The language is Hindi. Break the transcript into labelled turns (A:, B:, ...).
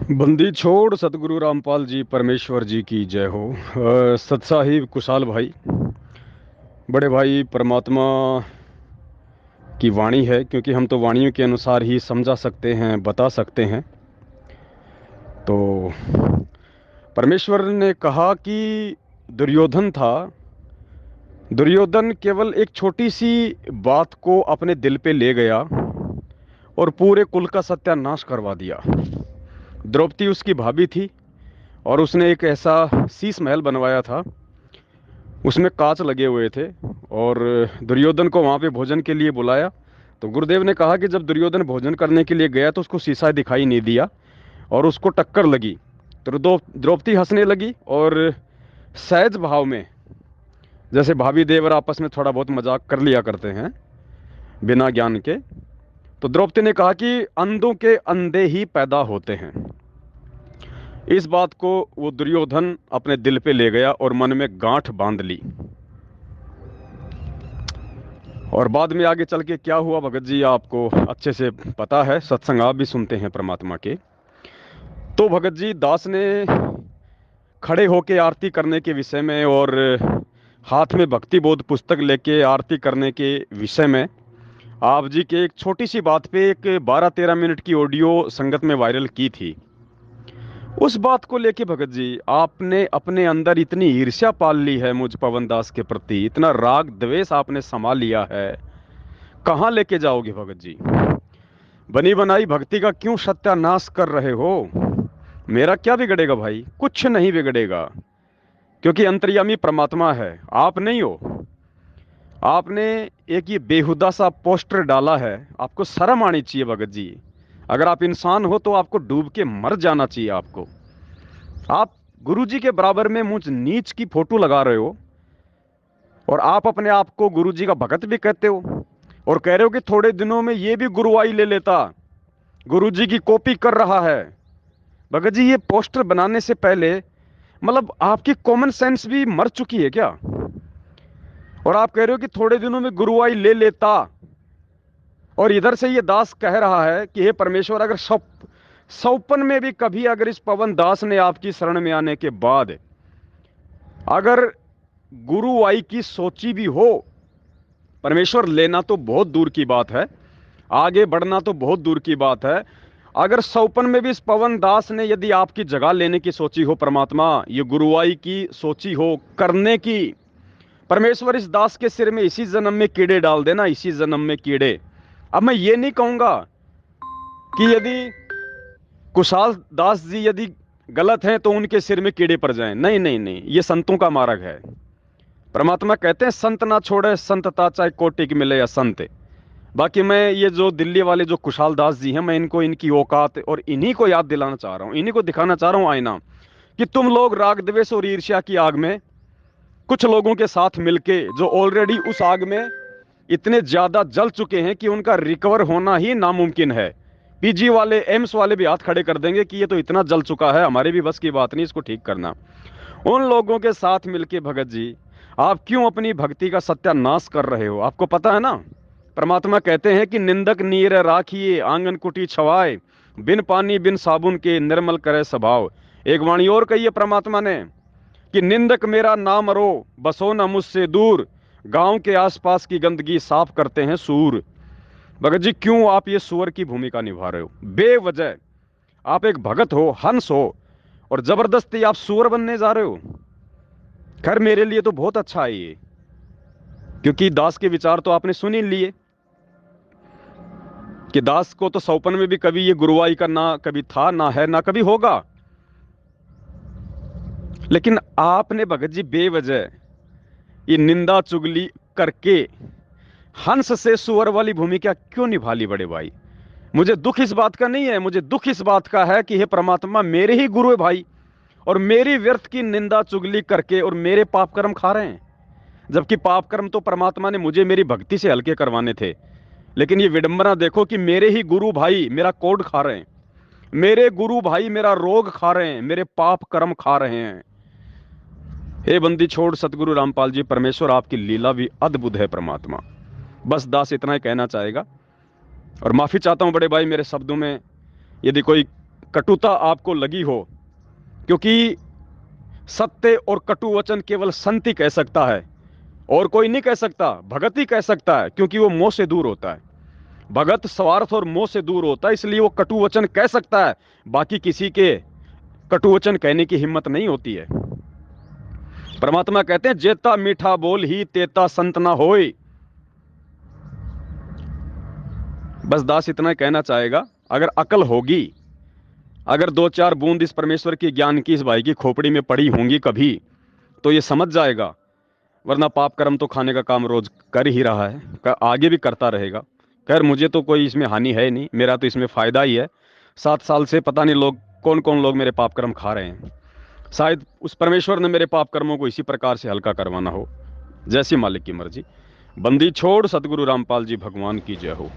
A: बंदी छोड़ सतगुरु रामपाल जी परमेश्वर जी की जय हो। सत्साहिब कुशाल भाई, बड़े भाई, परमात्मा की वाणी है, क्योंकि हम तो वाणियों के अनुसार ही समझा सकते हैं, बता सकते हैं। तो परमेश्वर ने कहा कि दुर्योधन था। दुर्योधन केवल एक छोटी सी बात को अपने दिल पे ले गया और पूरे कुल का सत्यानाश करवा दिया। द्रौपदी उसकी भाभी थी और उसने एक ऐसा शीश महल बनवाया था, उसमें कांच लगे हुए थे। और दुर्योधन को वहाँ पे भोजन के लिए बुलाया। तो गुरुदेव ने कहा कि जब दुर्योधन भोजन करने के लिए गया तो उसको शीशा दिखाई नहीं दिया और उसको टक्कर लगी। तो द्रौपदी हंसने लगी और सहज भाव में, जैसे भाभी देवर आपस में थोड़ा बहुत मजाक कर लिया करते हैं बिना ज्ञान के, तो द्रौपदी ने कहा कि अंधों के अंधे ही पैदा होते हैं। इस बात को वो दुर्योधन अपने दिल पे ले गया और मन में गांठ बांध ली। और बाद में आगे चल के क्या हुआ भगत जी, आपको अच्छे से पता है, सत्संग आप भी सुनते हैं परमात्मा के। तो भगत जी, दास ने खड़े होके आरती करने के विषय में और हाथ में भक्ति बोध पुस्तक लेके आरती करने के विषय में आप जी के एक छोटी सी बात पे एक 12-13 मिनट की ऑडियो संगत में वायरल की थी। उस बात को लेके भगत जी, आपने अपने अंदर इतनी ईर्ष्या पाल ली है मुझ पवन दास के प्रति, इतना राग द्वेष आपने समा लिया है। कहाँ लेके जाओगे भगत जी? बनी बनाई भक्ति का क्यों सत्यानाश कर रहे हो? मेरा क्या बिगड़ेगा भाई? कुछ नहीं बिगड़ेगा, क्योंकि अंतर्यामी परमात्मा है, आप नहीं हो। आपने एक ये बेहुदा सा पोस्टर डाला है, आपको शर्म आनी चाहिए भगत जी। अगर आप इंसान हो तो आपको डूब के मर जाना चाहिए आपको। आप गुरुजी के बराबर में मुझ नीच की फोटो लगा रहे हो और आप अपने आप को गुरुजी का भगत भी कहते हो और कह रहे हो कि थोड़े दिनों में ये भी गुरुवाई ले लेता, गुरुजी की कॉपी कर रहा है। भगत जी, ये पोस्टर बनाने से पहले मतलब आपकी कॉमन सेंस भी मर चुकी है क्या? और आप कह रहे हो कि थोड़े दिनों में गुरुवाई ले लेता, और इधर से ये दास कह रहा है कि हे परमेश्वर, अगर सौपन में भी कभी अगर इस पवन दास ने आपकी शरण में आने के बाद अगर गुरुवाई की सोची भी हो, परमेश्वर लेना तो बहुत दूर की बात है, आगे बढ़ना तो बहुत दूर की बात है, अगर सौपन में भी इस पवन दास ने यदि आपकी जगह लेने की सोची हो, परमात्मा ये गुरुवाई की सोची हो करने की, परमेश्वर इस दास के सिर में इसी जन्म में कीड़े डाल देना, इसी जन्म में कीड़े। अब मैं ये नहीं कहूंगा कि यदि कुशाल दास जी यदि गलत हैं तो उनके सिर में कीड़े पड़ जाएं, नहीं नहीं नहीं, ये संतों का मार्ग है। परमात्मा कहते हैं संत ना छोड़े संतता, चाहे कोटि की मिले या संत। बाकी मैं ये जो दिल्ली वाले जो कुशाल दास जी हैं, मैं इनको इनकी औकात और इन्हीं को याद दिलाना चाह रहा हूं, इन्हीं को दिखाना चाह रहा हूं आईना, कि तुम लोग राग द्वेष और ईर्ष्या की आग में कुछ लोगों के साथ मिलके जो ऑलरेडी उस आग में इतने ज्यादा जल चुके हैं कि उनका रिकवर होना ही नामुमकिन है। पीजी वाले, एम्स वाले भी हाथ खड़े कर देंगे कि ये तो इतना जल चुका है, हमारे भी बस की बात नहीं इसको ठीक करना। उन लोगों के साथ मिलके भगत जी, आप क्यों अपनी भक्ति का सत्यानाश कर रहे हो? आपको पता है ना, परमात्मा कहते हैं कि निंदक नीर राखिए आंगन कुटी छवाए, बिन पानी बिन साबुन के निर्मल करे स्वभाव। एक वाणी और कही है परमात्मा ने कि निंदक मेरा नाम रो, बसो न मुझसे दूर, गांव के आसपास की गंदगी साफ करते हैं सूर। भगत जी, क्यों आप ये सूअर की भूमिका निभा रहे हो बेवजह? आप एक भगत हो, हंस हो, और जबरदस्ती आप सूअर बनने जा रहे हो। खैर, मेरे लिए तो बहुत अच्छा है ये, क्योंकि दास के विचार तो आपने सुन ही लिए कि दास को तो सौपन में भी कभी ये गुरुवाई का ना कभी था, ना है, ना कभी होगा। लेकिन आपने भगत जी बेवजह ये निंदा चुगली करके हंस से सुअर वाली भूमिका क्यों निभा ली बड़े भाई? मुझे दुख इस बात का नहीं है, मुझे दुख इस बात का है कि हे परमात्मा, मेरे ही गुरु है भाई, और मेरी व्यर्थ की निंदा चुगली करके और मेरे पाप कर्म खा रहे हैं। जबकि पाप कर्म तो परमात्मा ने मुझे मेरी भक्ति से हल्के करवाने थे। लेकिन ये विडंबना देखो कि मेरे ही गुरु भाई मेरा कोड खा रहे हैं, मेरे गुरु भाई मेरा रोग खा रहे हैं, मेरे पाप कर्म खा रहे हैं। हे बंदी छोड़ सतगुरु रामपाल जी, परमेश्वर आपकी लीला भी अद्भुत है परमात्मा। बस दास इतना ही कहना चाहेगा, और माफी चाहता हूं बड़े भाई, मेरे शब्दों में यदि कोई कटुता आपको लगी हो, क्योंकि सत्य और कटु वचन केवल संत ही कह सकता है, और कोई नहीं कह सकता। भगत ही कह सकता है, क्योंकि वो मोह से दूर होता है। भगत स्वार्थ और मोह से दूर होता है, इसलिए वो कटु वचन कह सकता है। बाकी किसी के कटु वचन कहने की हिम्मत नहीं होती है। परमात्मा कहते हैं, जेता मीठा बोल ही तेता संत ना होय। बस दास इतना कहना चाहेगा, अगर अकल होगी, अगर दो चार बूंद इस परमेश्वर की ज्ञान की इस भाई की खोपड़ी में पड़ी होंगी कभी, तो ये समझ जाएगा। वरना पाप कर्म तो खाने का काम रोज कर ही रहा है, आगे भी करता रहेगा। खैर, मुझे तो कोई इसमें हानि है नहीं, मेरा तो इसमें फायदा ही है। 7 साल से पता नहीं लोग कौन कौन लोग मेरे पाप कर्म खा रहे हैं। शायद उस परमेश्वर ने मेरे पाप कर्मों को इसी प्रकार से हल्का करवाना हो। जैसी मालिक की मर्जी। बंदी छोड़, सतगुरु रामपाल जी भगवान की जय हो।